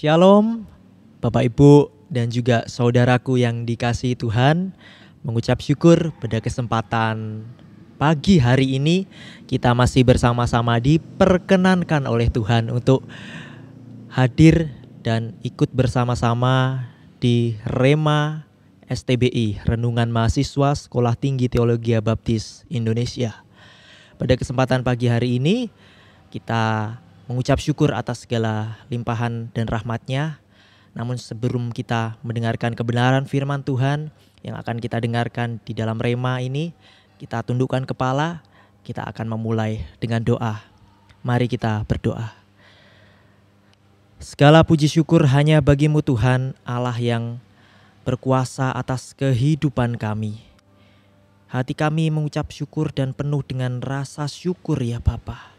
Shalom, Bapak Ibu dan juga saudaraku yang dikasihi Tuhan. Mengucap syukur pada kesempatan pagi hari ini kita masih bersama-sama diperkenankan oleh Tuhan untuk hadir dan ikut bersama-sama di Rema STBI, Renungan Mahasiswa Sekolah Tinggi Teologi Baptis Indonesia. Pada kesempatan pagi hari ini kita mengucap syukur atas segala limpahan dan rahmat-Nya. Namun sebelum kita mendengarkan kebenaran firman Tuhan yang akan kita dengarkan di dalam Rema ini, kita tundukkan kepala, kita akan memulai dengan doa. Mari kita berdoa. Segala puji syukur hanya bagi-Mu Tuhan, Allah yang berkuasa atas kehidupan kami. Hati kami mengucap syukur dan penuh dengan rasa syukur ya Bapa.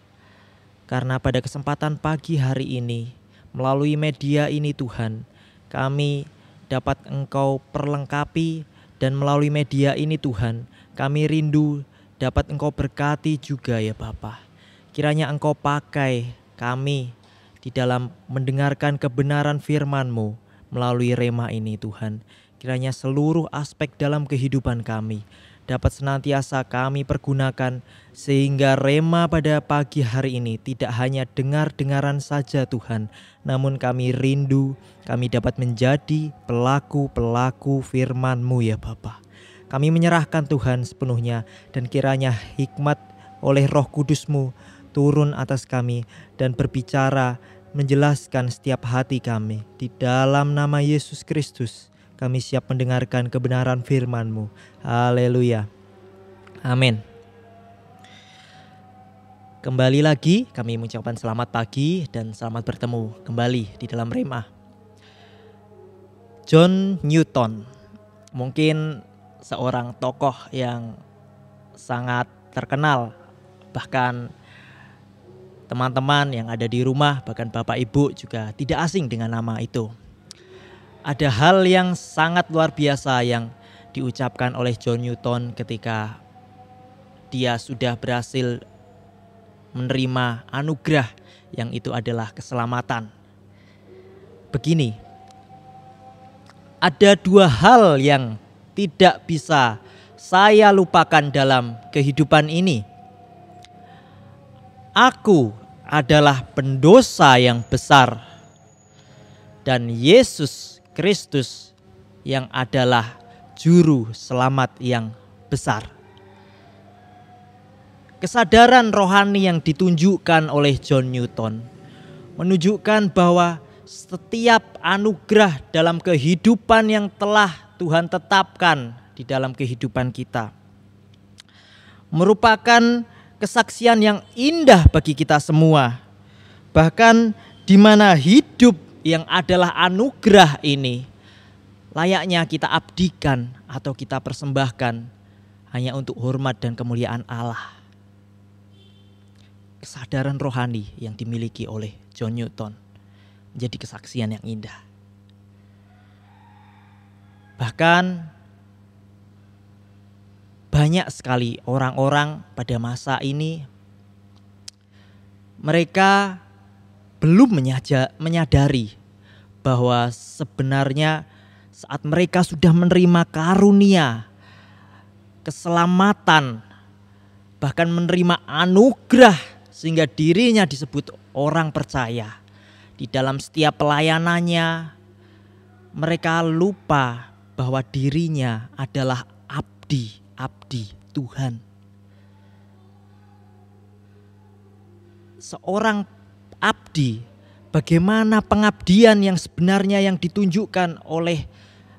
Karena pada kesempatan pagi hari ini, melalui media ini Tuhan, kami dapat Engkau perlengkapi, dan melalui media ini Tuhan, kami rindu dapat Engkau berkati juga ya Bapa. Kiranya Engkau pakai kami di dalam mendengarkan kebenaran firman-Mu melalui Rema ini Tuhan. Kiranya seluruh aspek dalam kehidupan kami dapat senantiasa kami pergunakan, sehingga Rema pada pagi hari ini tidak hanya dengar-dengaran saja Tuhan, namun kami rindu kami dapat menjadi pelaku-pelaku firman-Mu ya Bapa. Kami menyerahkan Tuhan sepenuhnya, dan kiranya hikmat oleh Roh Kudus-Mu turun atas kami dan berbicara menjelaskan setiap hati kami. Di dalam nama Yesus Kristus kami siap mendengarkan kebenaran firman-Mu. Haleluya. Amin. Kembali lagi kami mengucapkan selamat pagi dan selamat bertemu kembali di dalam Rema. John Newton, mungkin seorang tokoh yang sangat terkenal. Bahkan teman-teman yang ada di rumah, bahkan Bapak Ibu juga tidak asing dengan nama itu. Ada hal yang sangat luar biasa yang diucapkan oleh John Newton ketika dia sudah berhasil menerima anugerah yang itu adalah keselamatan. Begini, ada dua hal yang tidak bisa saya lupakan dalam kehidupan ini. Aku adalah pendosa yang besar, dan Yesus Kristus yang adalah juru selamat yang besar. Kesadaran rohani yang ditunjukkan oleh John Newton menunjukkan bahwa setiap anugerah dalam kehidupan yang telah Tuhan tetapkan di dalam kehidupan kita merupakan kesaksian yang indah bagi kita semua. Bahkan di mana hidup yang adalah anugerah ini layaknya kita abdikan atau kita persembahkan hanya untuk hormat dan kemuliaan Allah. Kesadaran rohani yang dimiliki oleh John Newton menjadi kesaksian yang indah. Bahkan banyak sekali orang-orang pada masa ini, mereka belum menyadari bahwa sebenarnya saat mereka sudah menerima karunia, keselamatan, bahkan menerima anugerah sehingga dirinya disebut orang percaya, di dalam setiap pelayanannya mereka lupa bahwa dirinya adalah abdi Tuhan. Seorang abdi, bagaimana pengabdian yang sebenarnya yang ditunjukkan oleh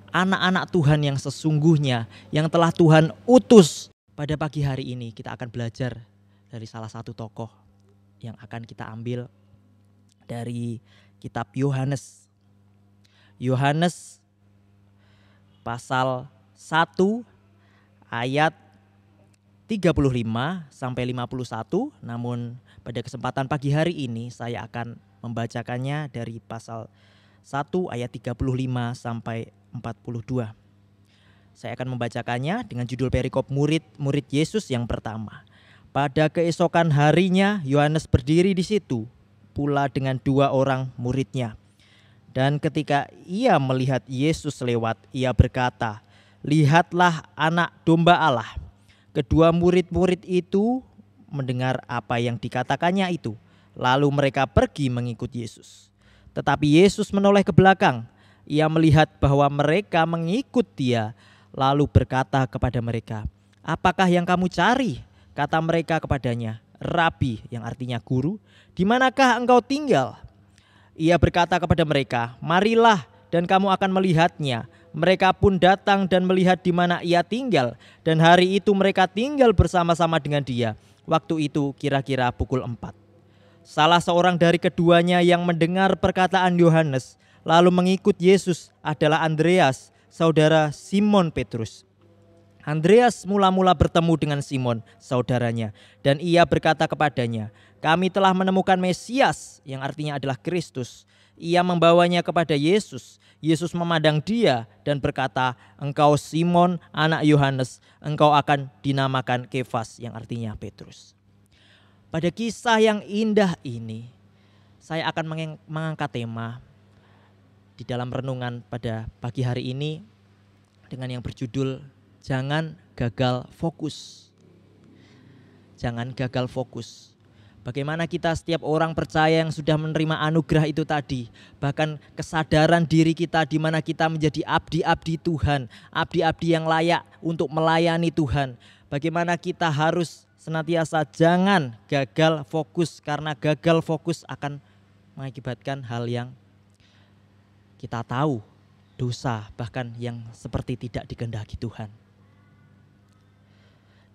anak-anak Tuhan yang sesungguhnya yang telah Tuhan utus. Pada pagi hari ini kita akan belajar dari salah satu tokoh yang akan kita ambil dari kitab Yohanes. Yohanes pasal 1 ayat 35 sampai 51, namun pada kesempatan pagi hari ini saya akan membacakannya dari pasal 1 ayat 35 sampai 42. Saya akan membacakannya dengan judul perikop murid Yesus yang pertama. Pada keesokan harinya Yohanes berdiri di situ pula dengan 2 orang muridnya. Dan ketika ia melihat Yesus lewat, ia berkata, "Lihatlah anak domba Allah." Kedua murid-murid itu mendengar apa yang dikatakannya itu. Lalu mereka pergi mengikut Yesus. Tetapi Yesus menoleh ke belakang. Ia melihat bahwa mereka mengikut dia. Lalu berkata kepada mereka, "Apakah yang kamu cari?" Kata mereka kepadanya, "Rabi," yang artinya guru, "di manakah engkau tinggal?" Ia berkata kepada mereka, "Marilah dan kamu akan melihatnya." Mereka pun datang dan melihat di mana ia tinggal. Dan hari itu mereka tinggal bersama-sama dengan dia. Waktu itu kira-kira pukul 4. Salah seorang dari keduanya yang mendengar perkataan Yohanes lalu mengikut Yesus adalah Andreas, saudara Simon Petrus. Andreas mula-mula bertemu dengan Simon, saudaranya, dan ia berkata kepadanya, "Kami telah menemukan Mesias," yang artinya adalah Kristus. Ia membawanya kepada Yesus. Yesus memandang dia dan berkata, "Engkau Simon, anak Yohanes, engkau akan dinamakan Kefas," yang artinya Petrus. Pada kisah yang indah ini, saya akan mengangkat tema di dalam renungan pada pagi hari ini dengan yang berjudul Jangan Gagal Fokus. Jangan gagal fokus. Bagaimana kita setiap orang percaya yang sudah menerima anugerah itu tadi, bahkan kesadaran diri kita di mana kita menjadi abdi-abdi Tuhan, abdi-abdi yang layak untuk melayani Tuhan. Bagaimana kita harus senantiasa jangan gagal fokus, karena gagal fokus akan mengakibatkan hal yang kita tahu, dosa, bahkan yang seperti tidak dikehendaki Tuhan.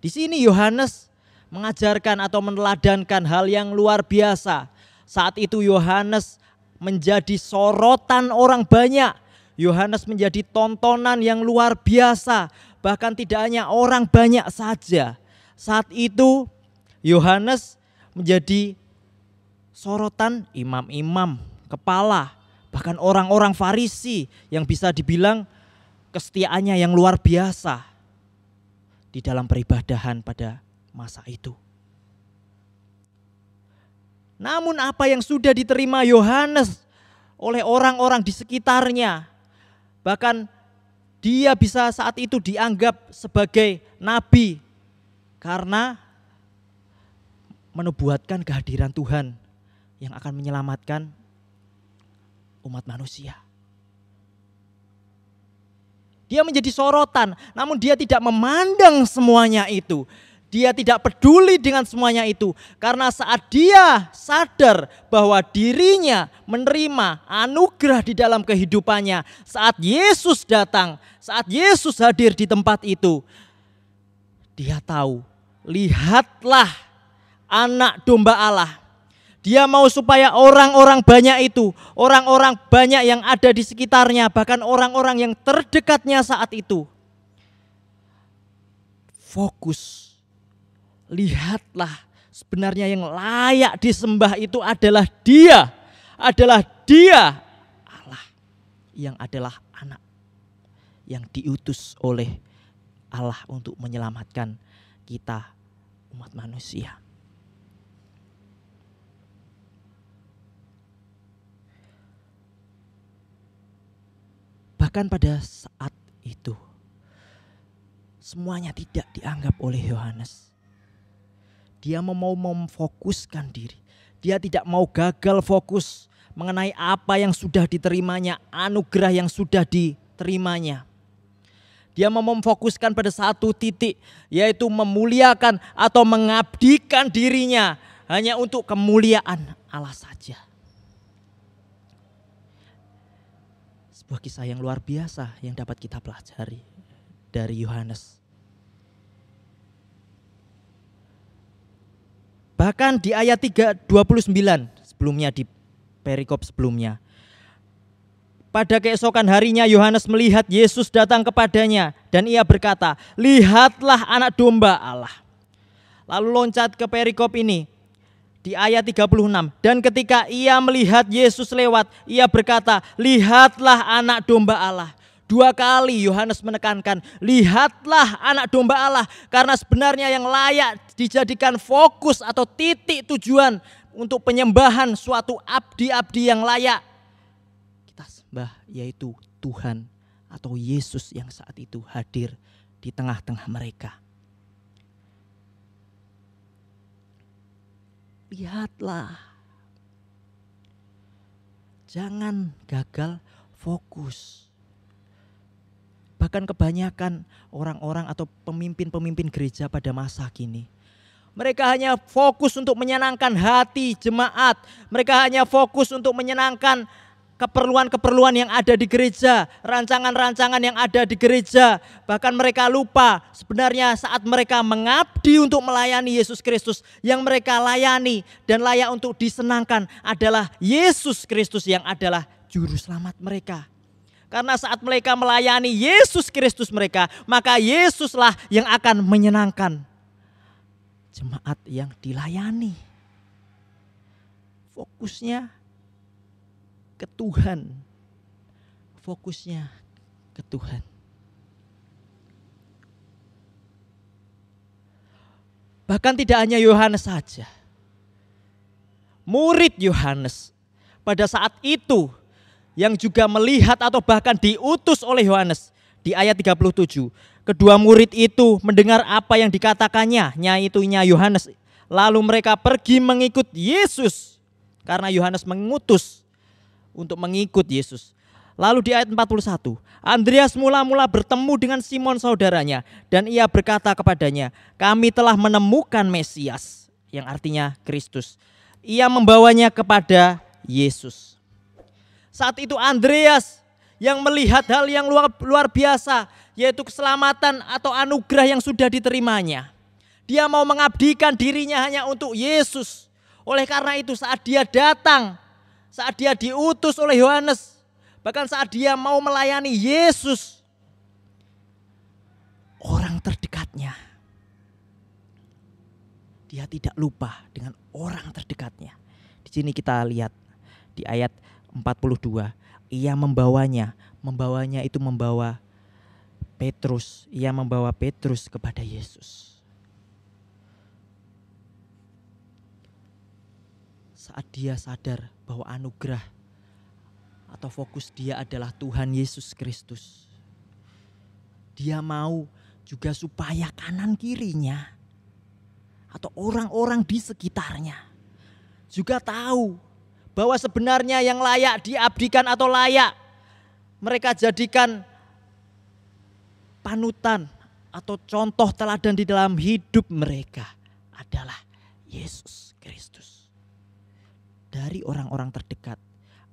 Di sini Yohanes mengajarkan atau meneladankan hal yang luar biasa. Saat itu Yohanes menjadi sorotan orang banyak. Yohanes menjadi tontonan yang luar biasa. Bahkan tidak hanya orang banyak saja. Saat itu Yohanes menjadi sorotan imam-imam, kepala, bahkan orang-orang Farisi yang bisa dibilang kesetiaannya yang luar biasa di dalam peribadahan pada masa itu. Namun apa yang sudah diterima Yohanes oleh orang-orang di sekitarnya, bahkan dia bisa saat itu dianggap sebagai nabi karena menubuatkan kehadiran Tuhan yang akan menyelamatkan umat manusia. Dia menjadi sorotan, namun dia tidak memandang semuanya itu. Dia tidak peduli dengan semuanya itu. Karena saat dia sadar bahwa dirinya menerima anugerah di dalam kehidupannya, saat Yesus datang, saat Yesus hadir di tempat itu, dia tahu, lihatlah anak domba Allah. Dia mau supaya orang-orang banyak itu, orang-orang banyak yang ada di sekitarnya, bahkan orang-orang yang terdekatnya saat itu, fokus. Lihatlah, sebenarnya yang layak disembah itu adalah Dia, Allah, yang adalah anak yang diutus oleh Allah untuk menyelamatkan kita umat manusia. Bahkan pada saat itu semuanya tidak dianggap oleh Yohanes. Dia mau memfokuskan diri. Dia tidak mau gagal fokus mengenai apa yang sudah diterimanya, anugerah yang sudah diterimanya. Dia mau memfokuskan pada satu titik, yaitu memuliakan atau mengabdikan dirinya hanya untuk kemuliaan Allah saja. Sebuah kisah yang luar biasa yang dapat kita pelajari dari Yohanes. Bahkan di ayat 29 sebelumnya, di perikop sebelumnya. Pada keesokan harinya Yohanes melihat Yesus datang kepadanya dan ia berkata, "Lihatlah anak domba Allah." Lalu loncat ke perikop ini. Di ayat 36, dan ketika ia melihat Yesus lewat, ia berkata, "Lihatlah anak domba Allah." 2 kali Yohanes menekankan, lihatlah anak domba Allah. Karena sebenarnya yang layak dijadikan fokus atau titik tujuan untuk penyembahan suatu abdi-abdi yang layak, kita yaitu Tuhan atau Yesus yang saat itu hadir di tengah-tengah mereka. Lihatlah, jangan gagal fokus. Bahkan kebanyakan orang-orang atau pemimpin-pemimpin gereja pada masa kini, mereka hanya fokus untuk menyenangkan hati jemaat. Mereka hanya fokus untuk menyenangkan keperluan-keperluan yang ada di gereja, rancangan-rancangan yang ada di gereja. Bahkan mereka lupa sebenarnya saat mereka mengabdi untuk melayani Yesus Kristus, yang mereka layani dan layak untuk disenangkan adalah Yesus Kristus yang adalah juru selamat mereka. Karena saat mereka melayani Yesus Kristus mereka, maka Yesuslah yang akan menyenangkan jemaat yang dilayani. Fokusnya ke Tuhan. Fokusnya ke Tuhan. Bahkan tidak hanya Yohanes saja. Murid Yohanes pada saat itu yang juga melihat atau bahkan diutus oleh Yohanes di ayat 37. Kedua murid itu mendengar apa yang dikatakannya, yaitunya Yohanes. Lalu mereka pergi mengikut Yesus karena Yohanes mengutus untuk mengikut Yesus. Lalu di ayat 41, Andreas mula-mula bertemu dengan Simon saudaranya dan ia berkata kepadanya, kami telah menemukan Mesias, yang artinya Kristus. Ia membawanya kepada Yesus. Saat itu Andreas yang melihat hal yang luar biasa, yaitu keselamatan atau anugerah yang sudah diterimanya. Dia mau mengabdikan dirinya hanya untuk Yesus. Oleh karena itu saat dia datang, saat dia diutus oleh Yohanes, bahkan saat dia mau melayani Yesus, orang terdekatnya, dia tidak lupa dengan orang terdekatnya. Di sini kita lihat di ayat 42, ia membawanya itu membawa Petrus, ia membawa Petrus kepada Yesus. Saat dia sadar bahwa anugerah atau fokus dia adalah Tuhan Yesus Kristus, dia mau juga supaya kanan kirinya atau orang-orang di sekitarnya juga tahu bahwa sebenarnya yang layak diabdikan atau layak mereka jadikan panutan atau contoh teladan di dalam hidup mereka adalah Yesus Kristus. Dari orang-orang terdekat,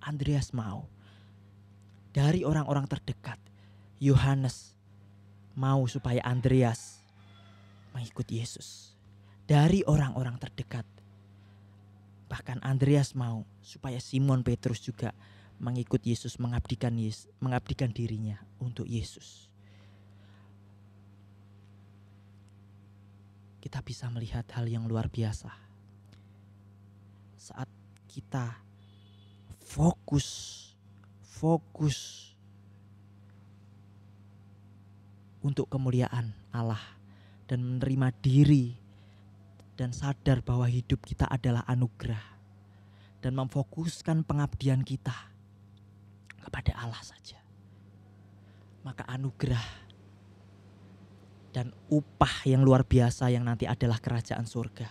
Andreas mau. Dari orang-orang terdekat, Yohanes mau supaya Andreas mengikut Yesus. Dari orang-orang terdekat, bahkan Andreas mau supaya Simon Petrus juga mengikut Yesus, mengabdikan dirinya untuk Yesus. Kita bisa melihat hal yang luar biasa saat kita fokus untuk kemuliaan Allah dan menerima diri dan sadar bahwa hidup kita adalah anugerah dan memfokuskan pengabdian kita kepada Allah saja, maka anugerah dan upah yang luar biasa yang nanti adalah kerajaan surga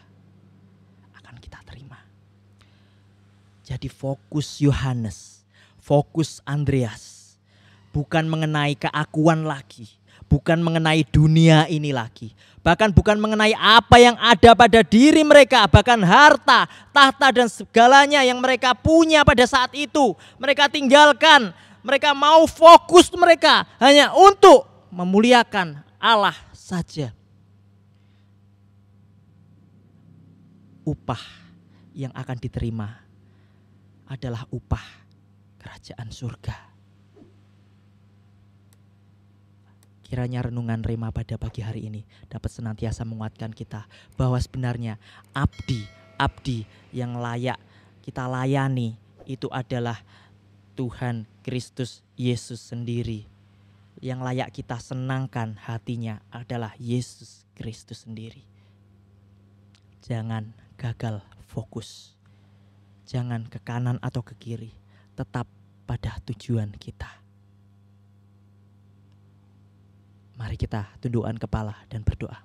akan kita terima. Jadi fokus Yohanes, fokus Andreas bukan mengenai keakuan lagi, bukan mengenai dunia ini lagi, bahkan bukan mengenai apa yang ada pada diri mereka, bahkan harta, tahta dan segalanya yang mereka punya pada saat itu mereka tinggalkan. Mereka mau fokus mereka hanya untuk memuliakan Allah saja. Upah yang akan diterima adalah upah kerajaan surga. Kiranya renungan Rema pada pagi hari ini dapat senantiasa menguatkan kita bahwa sebenarnya abdi yang layak kita layani itu adalah Tuhan Kristus Yesus sendiri. Yang layak kita senangkan hatinya adalah Yesus Kristus sendiri. Jangan gagal fokus. Jangan ke kanan atau ke kiri. Tetap pada tujuan kita. Mari kita tundukkan kepala dan berdoa.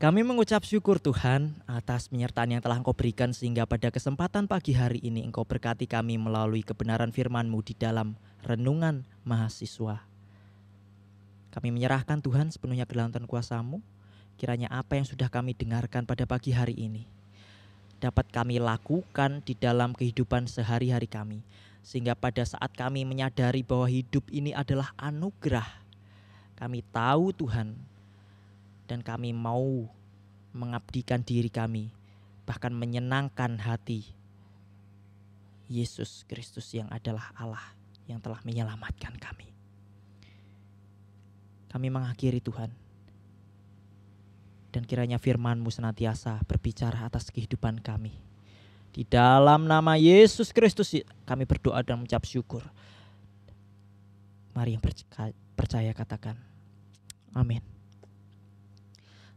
Kami mengucap syukur Tuhan atas penyertaan yang telah Engkau berikan sehingga pada kesempatan pagi hari ini Engkau berkati kami melalui kebenaran firman-Mu di dalam renungan mahasiswa. Kami menyerahkan Tuhan sepenuhnya ke dalam kuasa-Mu. Kiranya apa yang sudah kami dengarkan pada pagi hari ini dapat kami lakukan di dalam kehidupan sehari-hari kami. Sehingga pada saat kami menyadari bahwa hidup ini adalah anugerah, kami tahu Tuhan, dan kami mau mengabdikan diri kami, bahkan menyenangkan hati Yesus Kristus yang adalah Allah yang telah menyelamatkan kami. Kami mengakhiri Tuhan, dan kiranya firman-Mu senantiasa berbicara atas kehidupan kami. Di dalam nama Yesus Kristus kami berdoa dan mengucap syukur. Mari yang percaya katakan amin.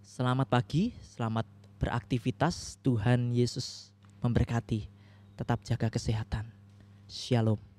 Selamat pagi, selamat beraktivitas. Tuhan Yesus memberkati. Tetap jaga kesehatan. Shalom.